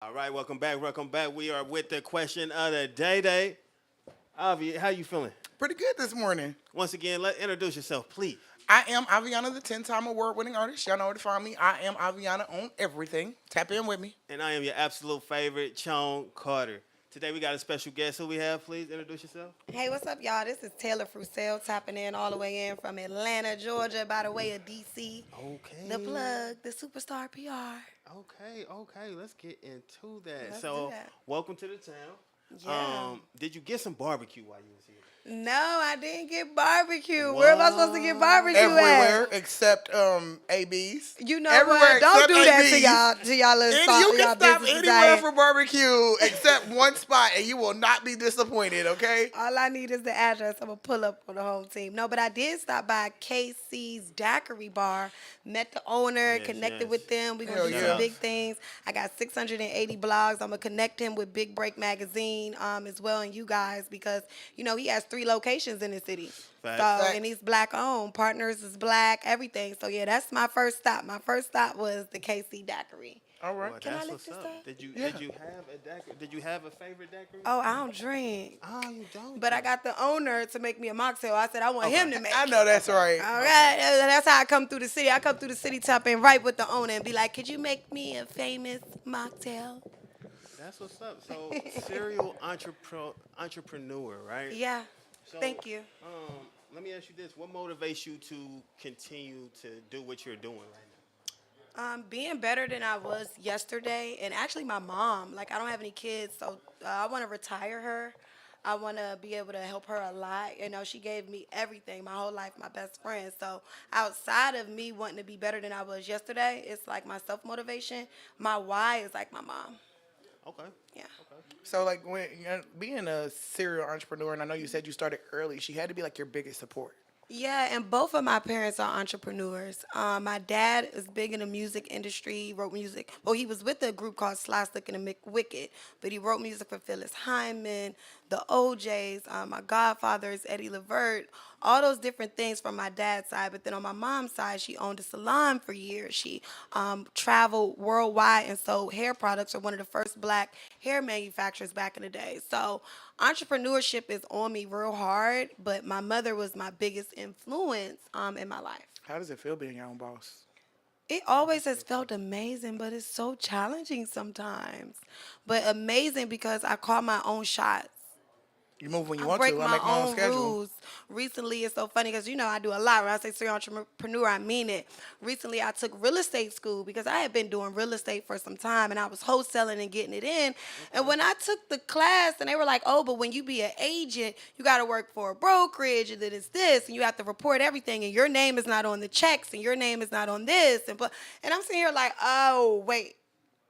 All right, welcome back. Welcome back. We are with the question of the day. Avi, how you feeling? Pretty good this morning. Once again, introduce yourself, please. I am Aviana, the 10-time award-winning artist. Y'all know where to find me. I am Aviana on everything. Tap in with me. And I am your absolute favorite, Chone Carter. Today we got a special guest. Who we have? Please introduce yourself. Hey, what's up, y'all? This is Taylor Frucell tapping in all the way in from Atlanta, Georgia, by the way of DC. Okay. The plug, the superstar PR. Okay. Let's get into that. Let's so, do that. welcome to the town. Yeah. Did you get some barbecue while you was here? No, I didn't get barbecue. Where am I supposed to get barbecue Everywhere at? except AB's. You know Everywhere what? Don't except do that AB's. to y'all. To y'all little And stop, you y'all can stop businesses anywhere out here. for barbecue except one spot, and you will not be disappointed. Okay. All I need is the address. I'm going to pull up on the home team. No, but I did stop by KC's Daiquiri Bar, met the owner, Yes, connected yes. with them. We're going Hell to do yeah. some big things. I got 680 blogs. I'm going to connect him with Big Break Magazine as well, and you guys, because, he has 3 locations in the city. Facts. So, and he's black owned. Partners is black, everything. So, yeah, that's my first stop. My first stop was the KC Daiquiri. All right. Well, Can I that's lick what's this up. up? Did you Yeah. have a daiquiri? Did you have a favorite daiquiri? Oh, I don't drink. Oh, you don't. But I got the owner to make me a mocktail. I said I want him to make I it. know that's right. All right, that's how I come through the city. I come through the city tapping right with the owner and be like, could you make me a famous mocktail? That's what's up. So, serial entrepreneur, right? Yeah, So, thank you. Let me ask you this: what motivates you to continue to do what you're doing right Being better than I was yesterday, and actually my mom, like I don't have any kids, so I want to retire her. I want to be able to help her a lot. She gave me everything, my whole life, my best friend. So outside of me wanting to be better than I was yesterday, it's like my self-motivation. My why is like my mom. now? Okay. Yeah. So, like, when being a serial entrepreneur, and I know you said you started early, she had to be like your biggest support. Yeah, and both of my parents are entrepreneurs. My dad is big in the music industry. He wrote music. Well, he was with a group called Sly Stick and the McWicked, but he wrote music for Phyllis Hyman, the OJs. My godfather is Eddie Levert. All those different things from my dad's side. But then on my mom's side, she owned a salon for years. She traveled worldwide and sold hair products. Or one of the first black hair manufacturers back in the day. So entrepreneurship is on me real hard. But my mother was my biggest influence in my life. How does it feel being your own boss? It always has felt amazing, but it's so challenging sometimes. But amazing because I call my own shots. You move when you I want break to. I my make my own own schedule. rules. Recently, it's so funny because I do a lot. When I say serial entrepreneur, I mean it. Recently, I took real estate school because I had been doing real estate for some time and I was wholesaling and getting it in. And when I took the class, and they were like, "Oh, but when you be an agent, you got to work for a brokerage, and then it's this, and you have to report everything, and your name is not on the checks, and your name is not on this." And I'm sitting here like, "Oh, wait."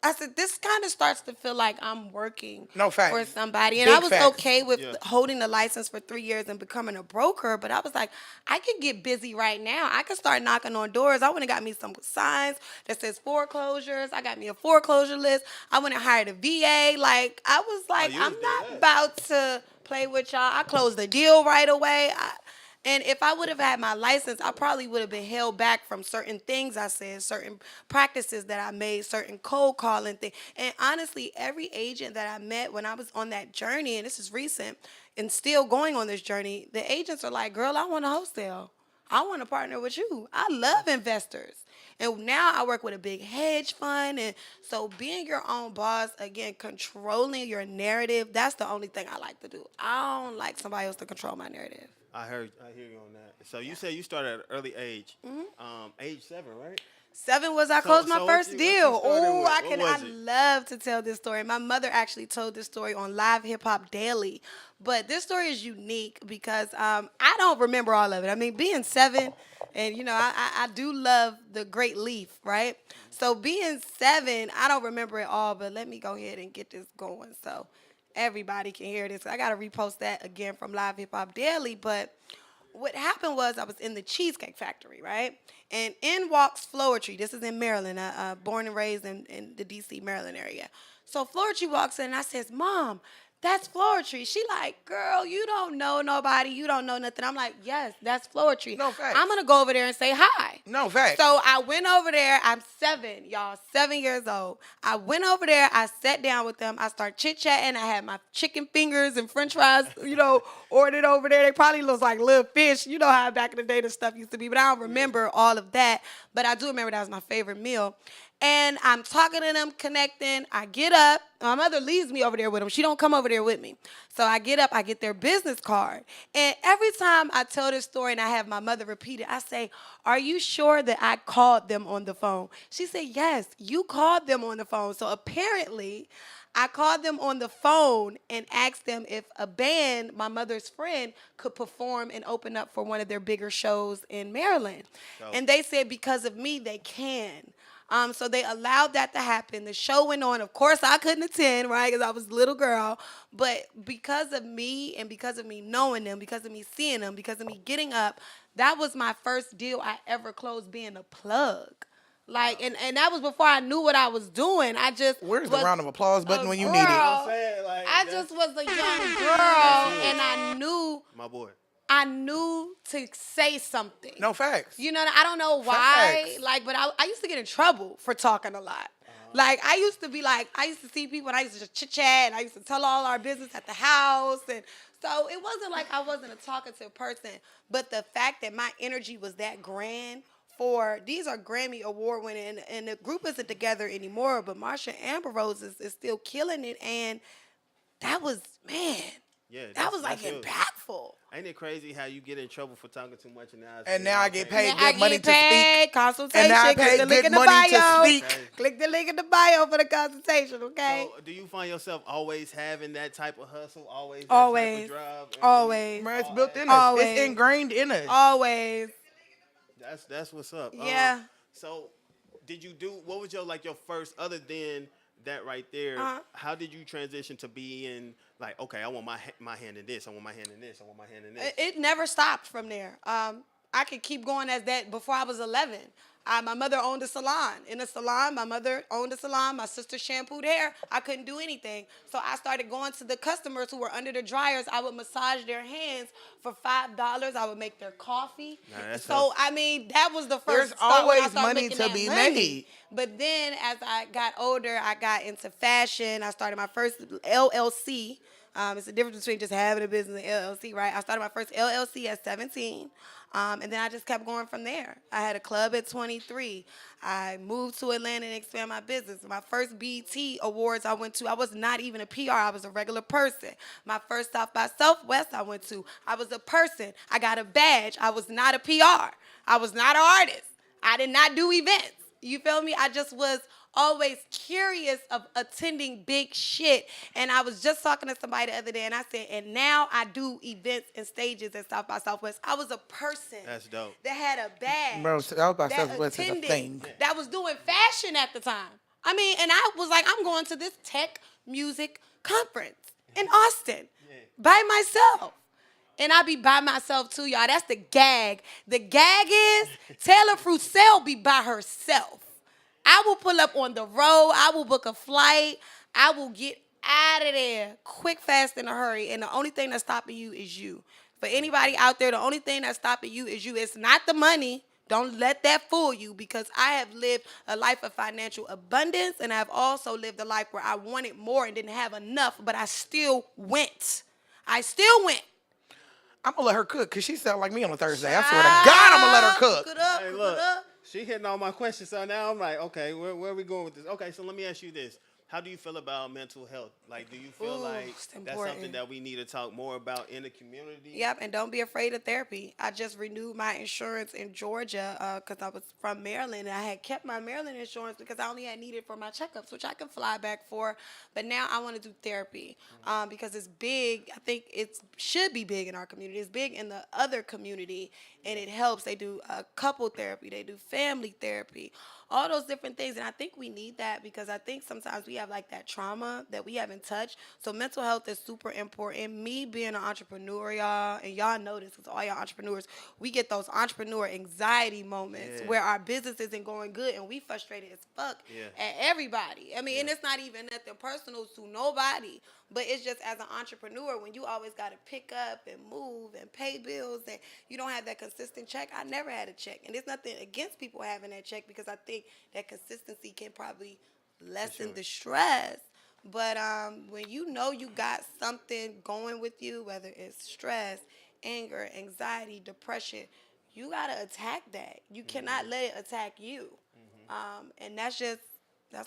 I said, this kind of starts to feel like I'm working No, facts. for somebody. And Big I was facts. okay with Yeah. holding the license for 3 years and becoming a broker, but I was like, I could get busy right now. I could start knocking on doors. I went and got me some signs that says foreclosures. I got me a foreclosure list. I went and hired a VA. Like, I was like, you was I'm doing not that. about to play with y'all. I closed the deal right away. And if I would have had my license, I probably would have been held back from certain things I said, certain practices that I made, certain cold calling things. And honestly, every agent that I met when I was on that journey, and this is recent, and still going on this journey, the agents are like, girl, I want to wholesale. I want to partner with you. I love investors. And now I work with a big hedge fund. And so being your own boss, again, controlling your narrative, that's the only thing I like to do. I don't like somebody else to control my narrative. I hear you on that. So you said you started at an early age, age 7, right? 7 was I So- closed my so what first you- what you deal. started Oh, with? I What can. was I it? love to tell this story. My mother actually told this story on Live Hip Hop Daily, but this story is unique because I don't remember all of it. I mean, being 7, and I do love the Great Leaf, right? So being 7, I don't remember it all, but let me go ahead and get this going so everybody can hear this. I gotta repost that again from Live Hip Hop Daily, but what happened was I was in the Cheesecake Factory, right? And in walks Floetry. This is in Maryland, born and raised in the D.C., Maryland area. So Floetry walks in and I says, Mom, that's Floetry. She like, girl, you don't know nobody. You don't know nothing. I'm like, yes, that's Floetry. No, facts. I'm going to go over there and say hi. No, facts. So I went over there. I'm 7, y'all, 7 years old. I went over there. I sat down with them. I started chit-chatting. I had my chicken fingers and french fries, ordered over there. They probably look like little fish. You know how back in the day the stuff used to be, but I don't remember all of that. But I do remember that was my favorite meal. And I'm talking to them, connecting. I get up. My mother leaves me over there with them. She don't come over there with me. So I get up. I get their business card. And every time I tell this story and I have my mother repeat it, I say, are you sure that I called them on the phone? She said, yes, you called them on the phone. So apparently, I called them on the phone and asked them if a band, my mother's friend, could perform and open up for one of their bigger shows in Maryland. Oh. And they said because of me, they can. So they allowed that to happen. The show went on. Of course, I couldn't attend, right, because I was a little girl. But because of me and because of me knowing them, because of me seeing them, because of me getting up, that was my first deal I ever closed being a plug. Like, and that was before I knew what I was doing. I just Where's the round of applause button when you girl. need it? I'm saying, like, I that's- just was a young girl, and I knew My boy. to say something. No, facts. You know, I don't know why, Facts. like, but I used to get in trouble for talking a lot. Like, I used to be like, I used to see people and I used to just chit-chat and I used to tell all our business at the house. And so it wasn't like I wasn't a talkative person, but the fact that my energy was that grand these are Grammy award winning, and the group isn't together anymore, but Marsha Ambrose is still killing it. And that was, man, Yeah, that was like that's huge. impactful. Ain't it crazy how you get in trouble for talking too much and now And now I get paid And I good money get to speak. paid, consultation. And now I Click pay the link good in the money to bio. speak. Click the link in the bio for the consultation, okay? So, do you find yourself always having that type of hustle, always that Always. type of drive? Always. Man, it's built in us. Always. It's ingrained in us. Always. That's what's up. Yeah. So, what was your first, other than that right there, Uh-huh. how did you transition to being like, okay, I want my hand in this, I want my hand in this, I want my hand in this? It never stopped from there. I could keep going as that before I was 11. My mother owned a salon. In a salon, my mother owned a salon. My sister shampooed hair. I couldn't do anything. So I started going to the customers who were under the dryers. I would massage their hands for $5. I would make their coffee. Nah, that's So, us. I mean, that was the There's first start when I always started money making to that be money. made. But then as I got older, I got into fashion. I started my first LLC. It's the difference between just having a business and LLC, right? I started my first LLC at 17, and then I just kept going from there. I had a club at 23. I moved to Atlanta and expanded my business. My first BET Awards I went to, I was not even a PR. I was a regular person. My first South by Southwest I went to, I was a person. I got a badge. I was not a PR. I was not an artist. I did not do events. You feel me? I just was always curious of attending big shit. And I was just talking to somebody the other day, and I said, and now I do events and stages at South by Southwest. I was a person That's dope. that had a bag. Bro, South by that Southwest is a attended, thing. that was doing fashion at the time. I mean, and I was like, I'm going to this tech music conference in Austin by myself. And I be by myself too, y'all. That's the gag. The gag is Taylor Frucell be by herself. I will pull up on the road. I will book a flight. I will get out of there quick, fast, in a hurry. And the only thing that's stopping you is you. For anybody out there, the only thing that's stopping you is you. It's not the money. Don't let that fool you, because I have lived a life of financial abundance, and I've also lived a life where I wanted more and didn't have enough, but I still went. I still went. I'm gonna let her cook because she sound like me on a Thursday. I swear to God, I'm gonna let her cook. Cook it up, Hey, cook look, it up. she hitting all my questions, so now I'm like, okay, where are we going with this? Okay, so let me ask you this. How do you feel about mental health? Like, do you feel Ooh, like it's that's important. something that we need to talk more about in the community? Yep, and don't be afraid of therapy. I just renewed my insurance in Georgia because I was from Maryland, and I had kept my Maryland insurance because I only had needed for my checkups, which I can fly back for. But now I want to do therapy because it's big. I think it should be big in our community. It's big in the other community, and it helps. They do couple therapy. They do family therapy. All those different things. And I think we need that because I think sometimes we have like that trauma that we haven't touched. So mental health is super important. Me being an entrepreneur, y'all, and y'all know this because all y'all entrepreneurs, we get those entrepreneur anxiety moments where our business isn't going good and we frustrated as fuck at everybody. I mean, and it's not even nothing personal to nobody. But it's just as an entrepreneur, when you always got to pick up and move and pay bills and you don't have that consistent check. I never had a check. And there's nothing against people having that check because I think that consistency can probably lessen the stress. But when you know you got something going with you, whether it's stress, anger, anxiety, depression, you got to attack that. You cannot let it attack you. And that's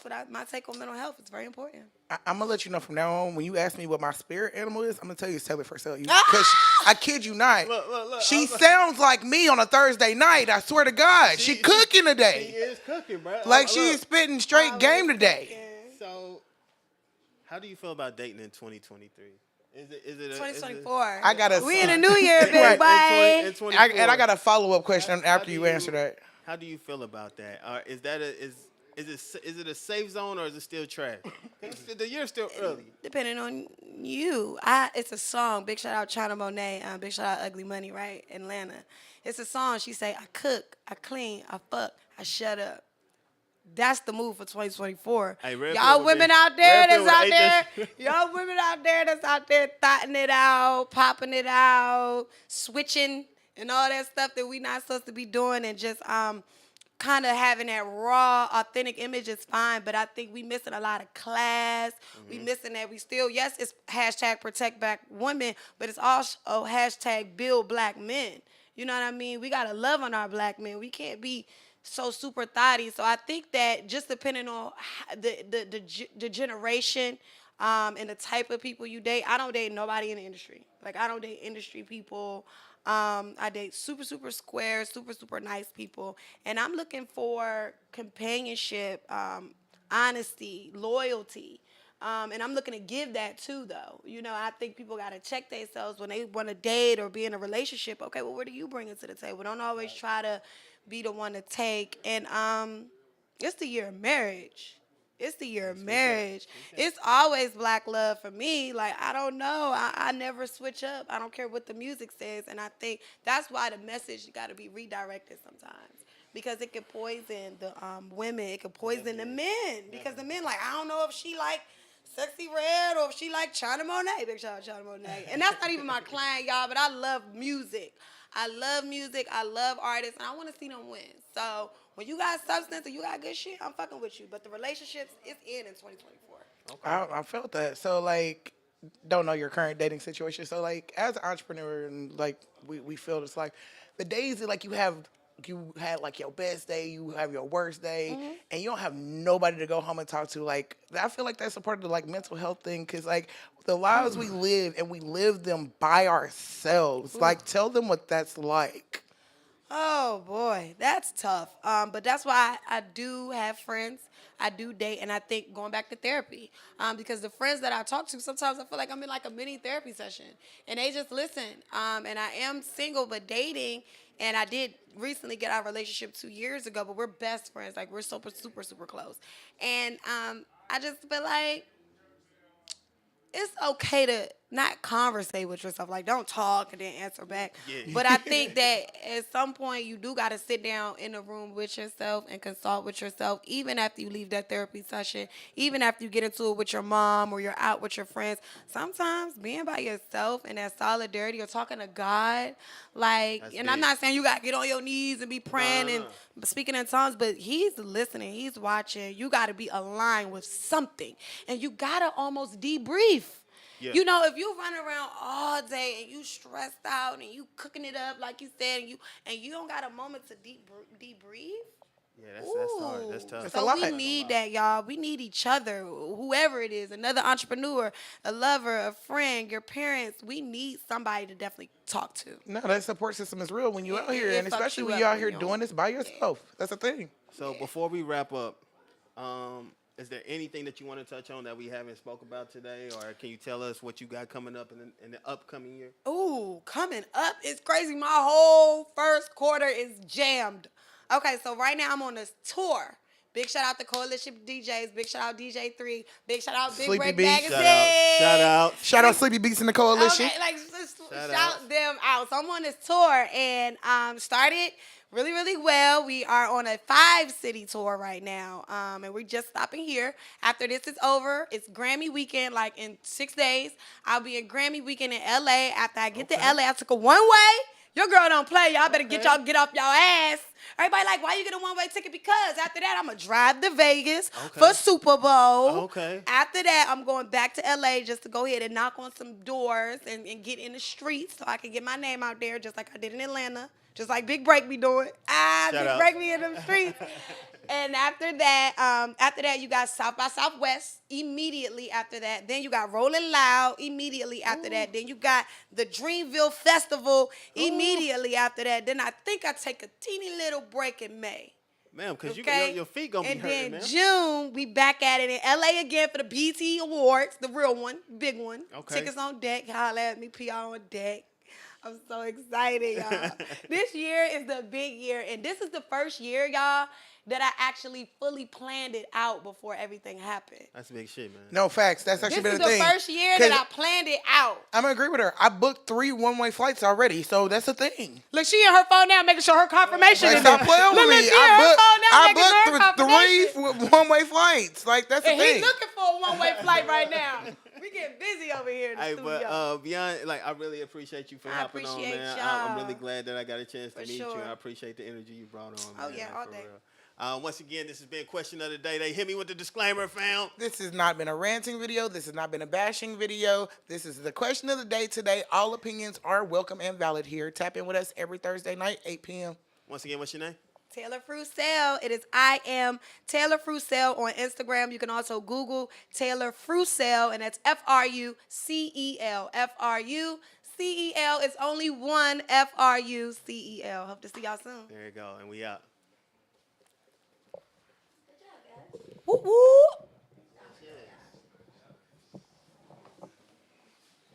what my take on mental health. It's very important. I'm gonna let you know from now on. When you ask me what my spirit animal is, I'm gonna tell you it's Taylor for sale. Because I kid you not, Look, she sounds like me on a Thursday night. I swear to God, she cooking She today. is cooking, bro. Like she is spitting straight game today. So, how do you feel about dating in 2023? Is it 2024. I gotta. We in a new year, big Right. boy. In 24, And I got a follow up question after you answer that. How do you feel about that? Is that is it a safe zone or is it still trash? The year's still early. Depending on you. It's a song. Big shout out China Monet. Big shout out Ugly Money, right? Atlanta. It's a song. She say, I cook, I clean, I fuck, I shut up. That's the move for 2024. Hey, Redfield Y'all with women the- out there Redfield that's out with there. the- Y'all women out there that's out there thotting it out, popping it out, switching and all that stuff that we not supposed to be doing and just kind of having that raw, authentic image is fine, but I think we missing a lot of class. We missing that we still, yes, it's hashtag protect black women, but it's also hashtag build black men. You know what I mean? We got to love on our black men. We can't be so super thotty. So I think that just depending on the generation and the type of people you date, I don't date nobody in the industry. Like, I don't date industry people. I date super, super square, super, super nice people. And I'm looking for companionship, honesty, loyalty. And I'm looking to give that too, though. You know, I think people got to check themselves when they want to date or be in a relationship. Okay, well, what do you bring to the table? Don't always try to be the one to take. And it's the year of marriage. It's the year of marriage. It's always black love for me. Like, I don't know. I never switch up. I don't care what the music says. And I think that's why the message got to be redirected sometimes. Because it could poison the women. It could poison the men. Because the men, like, I don't know if she like Sexy Red or if she like China Monet. Big shout out China Monet. And that's not even my client, y'all, but I love music. I love music. I love artists. And I want to see them win. So when you got substance and you got good shit, I'm fucking with you. But the relationships, it's in 2024. I felt that. So like, don't know your current dating situation. So like, as an entrepreneur and like we feel it's like the days that like you had like your best day, you have your worst day, and you don't have nobody to go home and talk to. Like, I feel like that's a part of the like mental health thing, because like the lives we live and we live them by ourselves. Like, tell them what that's like. Oh boy, that's tough. But that's why I do have friends. I do date, and I think going back to therapy, because the friends that I talk to, sometimes I feel like I'm in like a mini therapy session, and they just listen. And I am single but dating, and I did recently get our relationship 2 years ago, but we're best friends. Like, we're super, super, super close. And I just feel like it's okay to not conversate with yourself. Like, don't talk and then answer back. Yeah. But I think that at some point you do got to sit down in a room with yourself and consult with yourself, even after you leave that therapy session, even after you get into it with your mom or you're out with your friends. Sometimes being by yourself and that solidarity or talking to God, like, That's and I'm big. not saying you got to get on your knees and be praying and speaking in tongues, but he's listening, he's watching. You got to be aligned with something, and you got to almost debrief. Yeah. You know, if you run around all day and you stressed out and you cooking it up like you said, and you don't got a moment to debrief. Yeah, that's hard. That's tough. It's So a lot. we need that, y'all. We need each other, whoever it is, another entrepreneur, a lover, a friend, your parents. We need somebody to definitely talk to. No, that support system is real when you out here, it and fucks especially you when up you out when here you doing don't- this by yourself. That's the thing. So before we wrap up, is there anything that you want to touch on that we haven't spoke about today, or can you tell us what you got coming up in the upcoming year? Ooh, coming up, it's crazy. My whole first quarter is jammed. Okay, so right now I'm on this tour. Big shout out to Coalition DJs. Big shout out DJ3. Big shout out Big Sleepy Break Beats. Magazine. Shout out. Shout out Sleepy Beats in the coalition. Okay, like just Shout shout out. them out. So I'm on this tour and started really, really well. We are on a 5-city tour right now, and we're just stopping here. After this is over, it's Grammy weekend. Like in 6 days, I'll be in Grammy weekend in LA. After I get to LA, I took a one-way. Your girl don't play. Y'all better get off y'all ass. Everybody like, why you get a one-way ticket? Because after that, I'm going to drive to Vegas for Super Bowl. Okay. After that, I'm going back to LA just to go ahead and knock on some doors and get in the streets so I can get my name out there just like I did in Atlanta. Just like Big Break be doing. Shout Big out. Break me in them streets. And after that, you got South by Southwest immediately after that. Then you got Rolling Loud immediately after that. Then you got the Dreamville Festival immediately after that. Then I think I take a teeny little break in May. Ma'am, because Okay? your feet going to be And hurting, then man. June, we back at it in LA again for the BT Awards, the real one, big one. Okay. Tickets on deck. Holla at me, PR on deck. I'm so excited, y'all. This year is the big year, and this is the first year, y'all, that I actually fully planned it out before everything happened. That's big shit, man. No facts. That's actually This been is a the thing. first year 'Cause that I planned it out. I'm gonna agree with her. I booked 3 one-way flights already, so that's a thing. Look, she in her phone now, making sure her confirmation Like, is stop in. playing with Look, me. she in her phone now, I making sure her booked confirmation. 3 one-way flights. Like that's a And thing. he's looking for a one-way flight right now. We getting busy over here in the Hey, studio. but beyond, like, I really appreciate you for I hopping on, appreciate man. I'm y'all. really glad that I got a chance to For meet you. sure. I appreciate the energy you brought on, Oh, man. yeah, all for day. real. Once again, this has been Question of the Day. They hit me with the disclaimer, fam. This has not been a ranting video. This has not been a bashing video. This is the question of the day today. All opinions are welcome and valid here. Tap in with us every Thursday night, 8 p.m. Once again, what's your name? Taylor Frucell. It is I am Taylor Frucell on Instagram. You can also Google Taylor Frucell, and that's Frucel. Frucel is only one Frucel. Hope to see y'all soon. There you go, and we out. Woo woo.